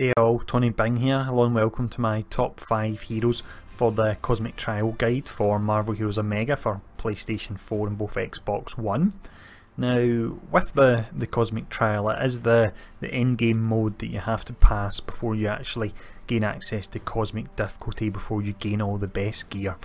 Hey all, Tony Bing here. Hello and welcome to my top 5 heroes for the Cosmic Trial guide for Marvel Heroes Omega for PlayStation 4 and both Xbox One. Now, with the Cosmic Trial, it is the endgame mode that you have to pass before you actually gain access to Cosmic Difficulty, before you gain all the best gear.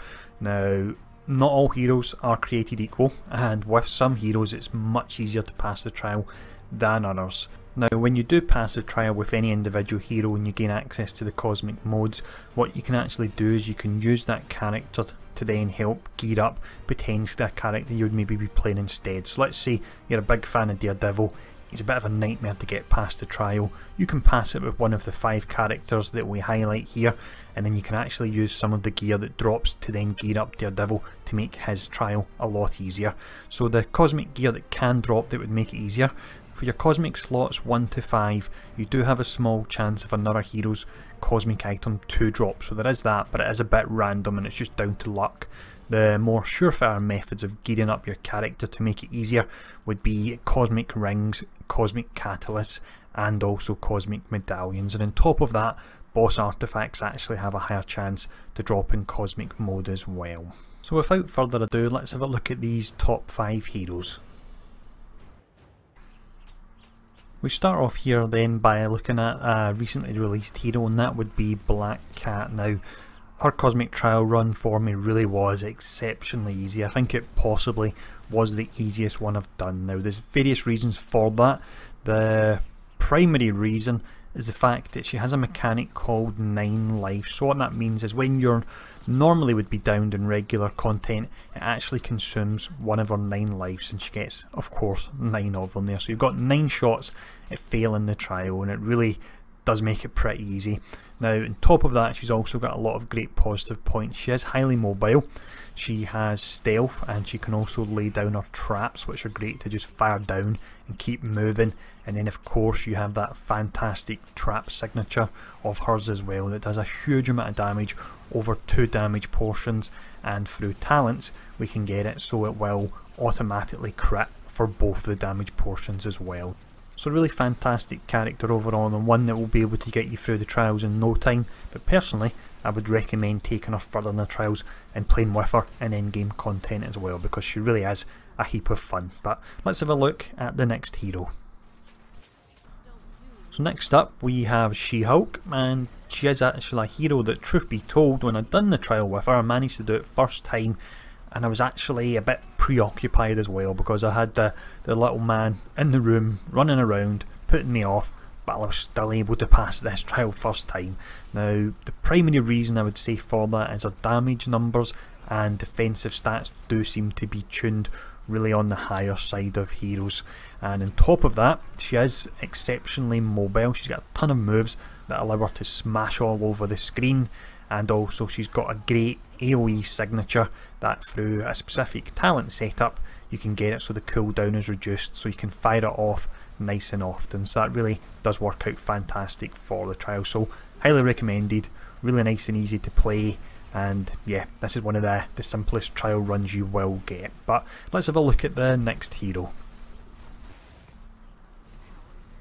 Now, not all heroes are created equal, and with some heroes it's much easier to pass the trial than others. Now, when you do pass the trial with any individual hero and you gain access to the cosmic modes, what you can actually do is you can use that character to then help gear up potentially a character you would maybe be playing instead. So let's say you're a big fan of Daredevil, he's a bit of a nightmare to get past the trial. You can pass it with one of the 5 characters that we highlight here, and then you can actually use some of the gear that drops to then gear up Daredevil to make his trial a lot easier. So the cosmic gear that can drop that would make it easier: for your cosmic slots 1 to 5, you do have a small chance of another hero's cosmic item to drop, so there is that, but it is a bit random and it's just down to luck. The more surefire methods of gearing up your character to make it easier would be cosmic rings, cosmic catalysts, and also cosmic medallions, and on top of that, boss artifacts actually have a higher chance to drop in cosmic mode as well. So without further ado, let's have a look at these top 5 heroes. We start off here then by looking at a recently released hero, and that would be Black Cat. Now, her Cosmic Trial run for me really was exceptionally easy. I think it possibly was the easiest one I've done. Now, there's various reasons for that. The primary reason is the fact that she has a mechanic called 9 lives. So what that means is when you're normally would be downed in regular content, it actually consumes one of her 9 lives, and she gets, of course, 9 of them there. So you've got 9 shots at failing the trial, and it really does make it pretty easy. Now, on top of that, she's also got a lot of great positive points. She is highly mobile, she has stealth, and she can also lay down her traps, which are great to just fire down and keep moving. And then of course you have that fantastic trap signature of hers as well that does a huge amount of damage over 2 damage portions, and through talents we can get it so it will automatically crit for both the damage portions as well. So really fantastic character overall, and one that will be able to get you through the trials in no time. But personally, I would recommend taking her further in the trials and playing with her in endgame content as well, because she really is a heap of fun. But let's have a look at the next hero. So next up we have She-Hulk, and she is actually a hero that, truth be told, when I'd done the trial with her, I managed to do it first time, and I was actually a bit preoccupied as well because I had the little man in the room running around putting me off, but I was still able to pass this trial first time. Now, the primary reason I would say for that is her damage numbers and defensive stats do seem to be tuned really on the higher side of heroes, and on top of that, she is exceptionally mobile. She's got a ton of moves that allow her to smash all over the screen, and also she's got a great AoE signature that through a specific talent setup you can get it so the cooldown is reduced, so you can fire it off nice and often. So that really does work out fantastic for the trial, so highly recommended, really nice and easy to play. And yeah, this is one of the simplest trial runs you will get. But let's have a look at the next hero.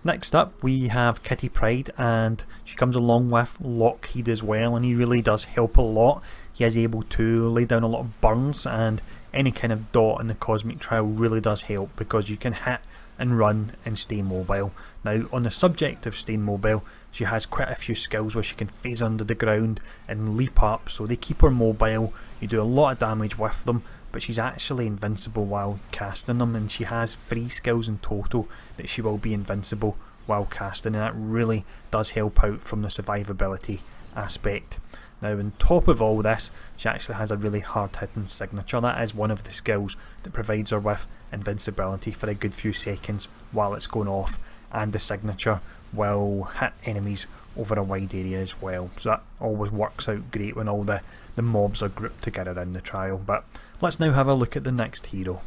Next up we have Kitty Pryde, and she comes along with Lockheed as well, and he really does help a lot. He is able to lay down a lot of burns, and any kind of dot in the Cosmic Trial really does help because you can hit and run and stay mobile. Now, on the subject of staying mobile, she has quite a few skills where she can phase under the ground and leap up, so they keep her mobile. You do a lot of damage with them, but she's actually invincible while casting them, and she has 3 skills in total that she will be invincible while casting, and that really does help out from the survivability aspect. Now, on top of all this, she actually has a really hard hitting signature. That is one of the skills that provides her with invincibility for a good few seconds while it's going off, and the signature will hit enemies over a wide area as well. So that always works out great when all the mobs are grouped together in the trial. But let's now have a look at the next hero.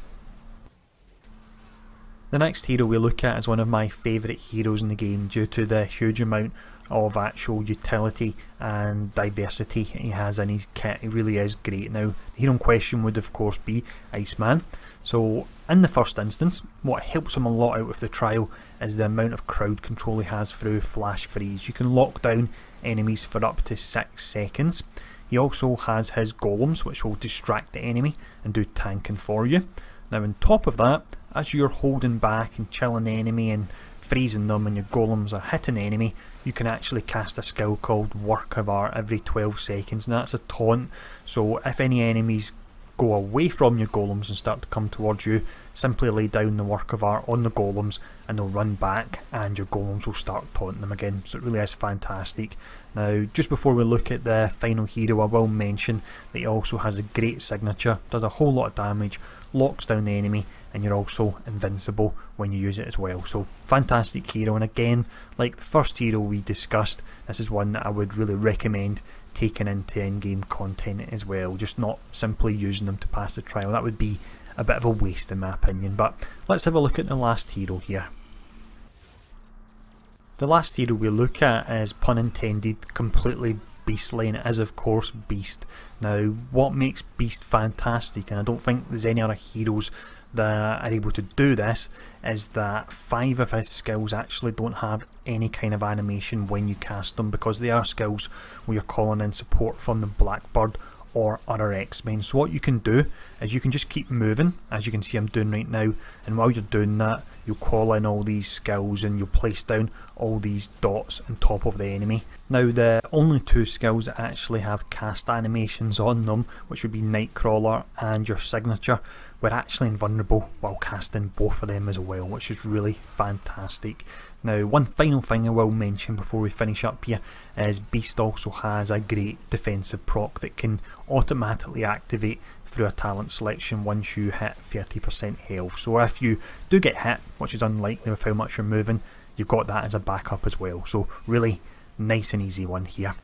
The next hero we look at is one of my favourite heroes in the game due to the huge amount of actual utility and diversity he has in his kit. He really is great. Now, the hero in question would of course be Iceman. So in the first instance, what helps him a lot out with the trial is the amount of crowd control he has through Flash Freeze. You can lock down enemies for up to 6 seconds. He also has his golems, which will distract the enemy and do tanking for you. Now on top of that, as you're holding back and chilling the enemy and freezing them and your golems are hitting the enemy, you can actually cast a skill called Work of Art every 12 seconds, and that's a taunt. So if any enemies go away from your golems and start to come towards you, simply lay down the Work of Art on the golems and they'll run back and your golems will start taunting them again. So it really is fantastic. Now, just before we look at the final hero, I will mention that he also has a great signature, does a whole lot of damage, locks down the enemy, and you're also invincible when you use it as well. So fantastic hero, and again, like the first hero we discussed, this is one that I would really recommend taking into in-game content as well, just not simply using them to pass the trial. That would be a bit of a waste in my opinion. But let's have a look at the last hero here. The last hero we look at is, pun intended, completely beastly, and it is of course Beast. Now, what makes Beast fantastic, and I don't think there's any other heroes that are able to do this, is that 5 of his skills actually don't have any kind of animation when you cast them, because they are skills where you're calling in support from the Blackbird or other X-Men. So what you can do is you can just keep moving, as you can see I'm doing right now, and while you're doing that you'll call in all these skills and you'll place down all these dots on top of the enemy. Now, the only 2 skills that actually have cast animations on them, which would be Nightcrawler and your signature, were actually invulnerable while casting both of them as well, which is really fantastic. Now, one final thing I will mention before we finish up here is Beast also has a great defensive proc that can automatically activate through a talent selection once you hit 30% health. So if you do get hit, which is unlikely with how much you're moving, you've got that as a backup as well. So really nice and easy one here.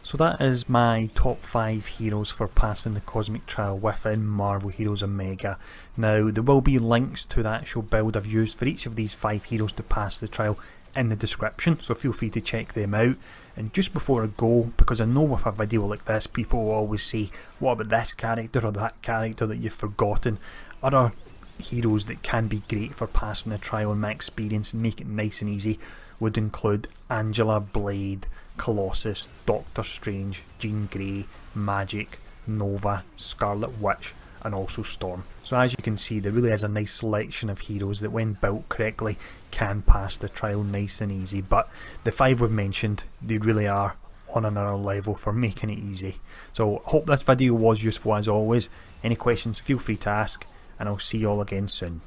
So that is my top 5 heroes for passing the Cosmic Trial within Marvel Heroes Omega. Now, there will be links to the actual build I've used for each of these 5 heroes to pass the trial in the description, so feel free to check them out. And just before I go, because I know with a video like this people will always say, what about this character or that character that you've forgotten? Other heroes that can be great for passing the trial in my experience and make it nice and easy would include Angela, Blade, Colossus, Doctor Strange, Jean Grey, Magic, Nova, Scarlet Witch, and also Storm. So as you can see, there really is a nice selection of heroes that when built correctly can pass the trial nice and easy. But the 5 we've mentioned, they really are on another level for making it easy. So I hope this video was useful as always. Any questions, feel free to ask, and I'll see you all again soon.